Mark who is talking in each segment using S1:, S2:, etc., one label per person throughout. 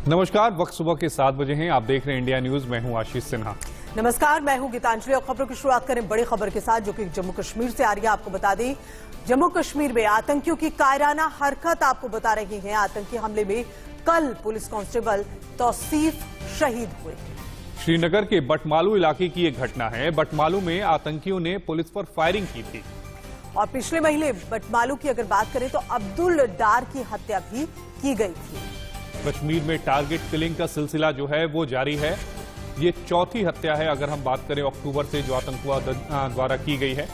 S1: नमस्कार, वक्त सुबह के 7 बजे हैं। आप देख रहे हैं इंडिया न्यूज। मैं हूं आशीष सिन्हा।
S2: नमस्कार, मैं हूं गीतांजलि और खबरों की शुरुआत करें बड़ी खबर के साथ जो कि जम्मू कश्मीर से आ रही है। आपको बता दें, जम्मू कश्मीर में आतंकियों की कायराना हरकत आपको बता रहे हैं। आतंकी हमले में कल पुलिस कांस्टेबल तौसीफ शहीद हुए।
S1: श्रीनगर के बटमालू इलाके की एक घटना है। बटमालू में आतंकियों ने पुलिस पर फायरिंग की थी।
S2: और पिछले महीने बटमालू की अगर बात करें तो अब्दुल डार की हत्या भी की गई थी।
S1: कश्मीर में टारगेट किलिंग का सिलसिला जो है वो जारी है। ये चौथी हत्या है अगर हम बात करें अक्टूबर से जो आतंकवाद द्वारा की गई है।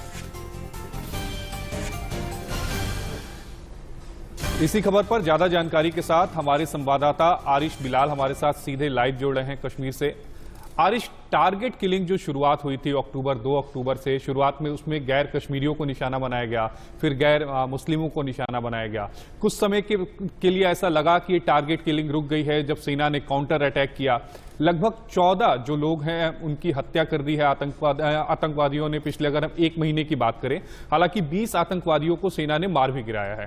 S1: इसी खबर पर ज्यादा जानकारी के साथ हमारे संवाददाता आरिश बिलाल हमारे साथ सीधे लाइव जोड़ रहे हैं कश्मीर से। आरिश, टारगेट किलिंग जो शुरुआत हुई थी 2 अक्टूबर से, शुरुआत में उसमें गैर कश्मीरियों को निशाना बनाया गया, फिर गैर मुस्लिमों को निशाना बनाया गया। कुछ समय के लिए ऐसा लगा कि ये टारगेट किलिंग रुक गई है जब सेना ने काउंटर अटैक किया। लगभग 14 जो लोग हैं उनकी हत्या कर दी है आतंकवादियों ने पिछले, अगर हम एक महीने की बात करें। हालांकि 20 आतंकवादियों को सेना ने मार भी गिराया है।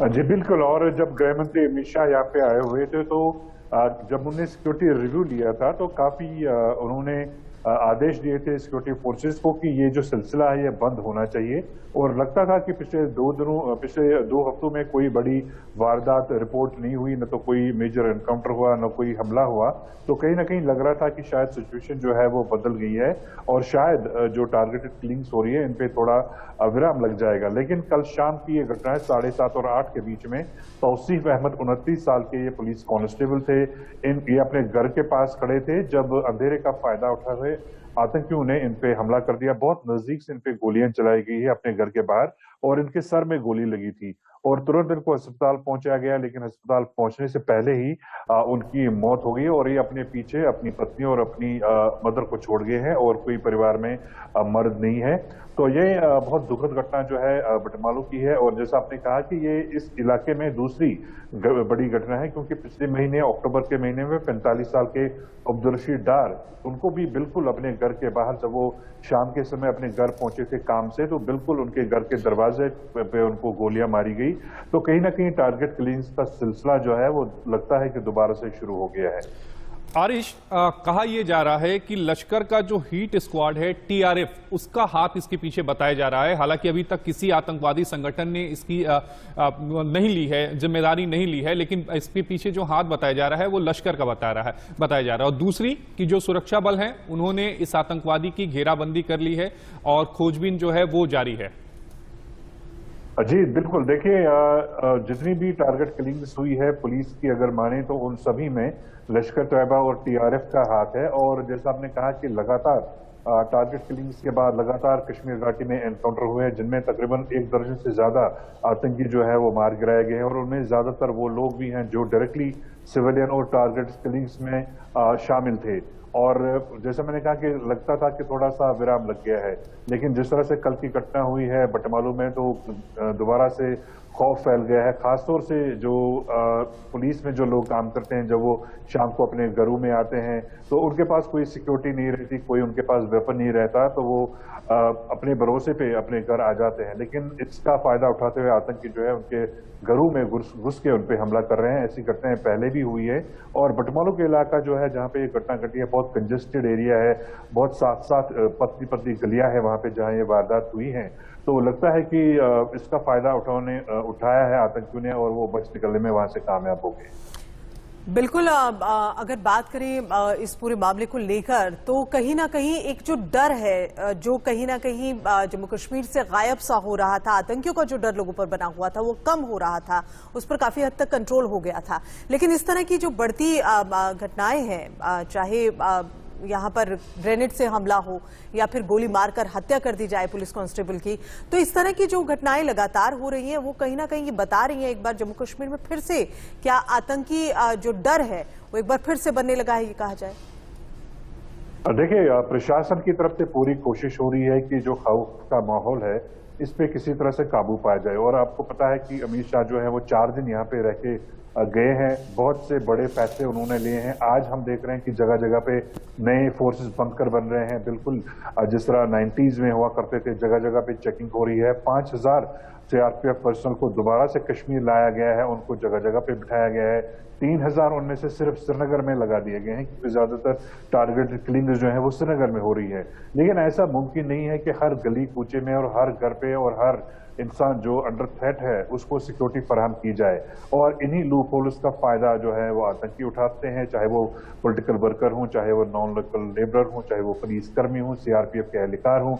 S3: जी बिल्कुल। और जब गृह मंत्री अमित शाह यहाँ पे आए हुए थे तो जब उन्होंने सिक्योरिटी रिव्यू लिया था तो काफी उन्होंने आदेश दिए थे सिक्योरिटी फोर्सेस को कि ये जो सिलसिला है ये बंद होना चाहिए। और लगता था कि पिछले 2 हफ्तों में कोई बड़ी वारदात रिपोर्ट नहीं हुई, न तो कोई मेजर एनकाउंटर हुआ, न कोई हमला हुआ। तो कहीं ना कहीं लग रहा था कि शायद सिचुएशन जो है वो बदल गई है और शायद जो टारगेटेड किलिंग्स हो रही है इन पे थोड़ा विराम लग जाएगा। लेकिन कल शाम की ये घटना है 7:30 और 8 के बीच में। तौसीफ अहमद 29 साल के ये पुलिस कांस्टेबल थे। ये अपने घर के पास खड़े थे जब अंधेरे का फायदा उठा हुए आतंकियों ने इन पे हमला कर दिया। बहुत नजदीक से इन पे गोलियां चलाई गई है अपने घर के बाहर और इनके सर में गोली लगी थी और तुरंत इनको अस्पताल पहुंचाया गया। लेकिन अस्पताल पहुंचने से पहले ही उनकी मौत हो गई और ये अपने पीछे अपनी पत्नी और अपनी मदर को छोड़ गए हैं और कोई परिवार में मर्द नहीं है। तो ये बहुत दुखद घटना जो है बटमालू की है। और जैसा आपने कहा कि ये इस इलाके में दूसरी बड़ी घटना है, क्योंकि पिछले महीने अक्टूबर के महीने में 45 साल के अब्दुल रशीद डार, उनको भी बिल्कुल अपने घर के बाहर, जब वो शाम के समय अपने घर पहुंचे थे काम से, तो बिल्कुल उनके घर के दरवाजे पे उनको गोलियां मारी गई। तो कहीं ना कहीं टारगेट किलिंग्स का सिलसिला जो है वो लगता है कि दोबारा से शुरू हो गया है।
S1: आरिश, कहा यह जा रहा है कि लश्कर का जो हीट स्क्वाड है टीआरएफ, उसका हाथ इसके पीछे बताया जा रहा है। हालांकि अभी तक किसी आतंकवादी संगठन ने इसकी नहीं ली है, जिम्मेदारी नहीं ली है, लेकिन इसके पीछे जो हाथ बताया जा रहा है वो लश्कर का बताया जा रहा है। और दूसरी कि जो सुरक्षा बल हैं उन्होंने इस आतंकवादी की घेराबंदी कर ली है और खोजबीन जो है वो जारी है।
S3: जी बिल्कुल। देखिए, जितनी भी टारगेट किलिंग्स हुई है पुलिस की अगर माने तो उन सभी में लश्कर तैयबा और टीआरएफ का हाथ है। और जैसा आपने कहा कि लगातार टारगेट किलिंग्स के बाद लगातार कश्मीर घाटी में एनकाउंटर हुए हैं जिनमें तकरीबन 1 दर्जन से ज्यादा आतंकी जो है वो मार गिराए गए हैं। और उनमें ज्यादातर वो लोग भी हैं जो डायरेक्टली सिविलियन और टारगेट किलिंग्स में शामिल थे। और जैसा मैंने कहा कि लगता था कि थोड़ा सा विराम लग गया है, लेकिन जिस तरह से कल की घटना हुई है बटमालू में तो दोबारा से खौफ फैल गया है। खासतौर से जो पुलिस में जो लोग काम करते हैं, जब वो शाम को अपने घरों में आते हैं तो उनके पास कोई सिक्योरिटी नहीं रहती, कोई उनके पास वेपन नहीं रहता, तो वो अपने भरोसे पे अपने घर आ जाते हैं। लेकिन इसका फायदा उठाते हुए आतंकी जो है उनके घरों में घुस के उन पे हमला कर रहे हैं। ऐसी घटनाएं पहले भी हुई है। और बटमालू के इलाका जो है जहाँ पे ये घटना घटी है बहुत कंजेस्टेड एरिया है, बहुत साथ पतली पतली गलियां है वहां पे जहाँ ये वारदात हुई है। तो लगता है कि इसका फायदा उठाया है आतंकियों ने और वो बच निकलने में वहां से कामयाब हो गए।
S2: बिल्कुल। अगर बात करें इस पूरे मामले को लेकर तो कहीं ना कहीं एक जो डर है जो कहीं ना कहीं जम्मू कश्मीर से गायब सा हो रहा था, आतंकियों का जो डर लोगों पर बना हुआ था वो कम हो रहा था, उस पर काफी हद तक कंट्रोल हो गया था। लेकिन इस तरह की जो बढ़ती घटनाएं हैं, चाहे यहाँ पर ग्रेनेड से हमला हो या फिर गोली मारकर हत्या कर दी जाए पुलिस कांस्टेबल की, तो इस तरह की जो घटनाएं लगातार हो रही हैं वो कहीं ना कहीं ये बता रही हैं एक बार जम्मू कश्मीर में फिर से क्या आतंकी जो डर है वो एक बार फिर से बनने लगा है, ये कहा जाए।
S3: देखिए, प्रशासन की तरफ से पूरी कोशिश हो रही है कि जो खौफ का माहौल है इस पे किसी तरह से काबू पाया जाए। और आपको पता है कि अमित शाह जो है वो 4 दिन यहाँ पे रह के गए हैं। बहुत से बड़े फैसले उन्होंने लिए हैं। आज हम देख रहे हैं कि जगह जगह पे नए फोर्सेस बनकर बन रहे हैं। बिल्कुल जिस तरह 90s में हुआ करते थे, जगह जगह पे चेकिंग हो रही है। 5000 सीआरपीएफ पर्सनल को दोबारा से कश्मीर लाया गया है, उनको जगह जगह पे बिठाया गया है। 3000 उनमें से सिर्फ श्रीनगर में लगा दिए गए हैं, क्योंकि ज्यादातर टारगेट किलिंग जो है वो श्रीनगर में हो रही है। लेकिन ऐसा मुमकिन नहीं है कि हर गली कूचे में और हर घर पे और हर इंसान जो अंडर थ्रेट है उसको सिक्योरिटी फराहम की जाए। और इन्हीं लूप होल्स का फायदा जो है वो आतंकी उठाते हैं, चाहे वो पॉलिटिकल वर्कर हों, चाहे वो नॉन लोकल लेबरर हों, चाहे वो पुलिस कर्मी हों, सीआरपीएफ के एहलकार हों।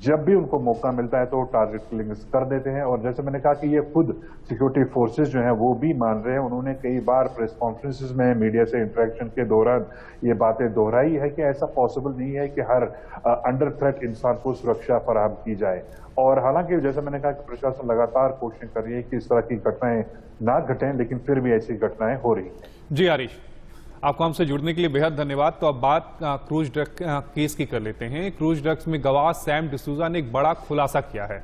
S3: जब भी उनको मौका मिलता है तो वो टारगेट किलिंग कर देते हैं। और जैसे मैंने कहा कि ये खुद सिक्योरिटी फोर्सेस जो हैं वो भी मान रहे हैं। उन्होंने कई बार प्रेस कॉन्फ्रेंसेस में मीडिया से इंटरेक्शन के दौरान ये बातें दोहराई है कि ऐसा पॉसिबल नहीं है कि हर अंडर थ्रेट इंसान को सुरक्षा फराहम की जाए। और हालांकि जैसे मैंने कहा कि प्रशासन लगातार कोशिश कर रही है कि इस तरह की घटनाएं ना घटें, लेकिन फिर भी ऐसी घटनाएं हो रही हैं।
S1: जी आरिश, आपको हमसे जुड़ने के लिए बेहद धन्यवाद। तो अब बात क्रूज ड्रग केस की कर लेते हैं। क्रूज ड्रग्स में गवाह सैम डिसूजा ने एक बड़ा खुलासा किया है।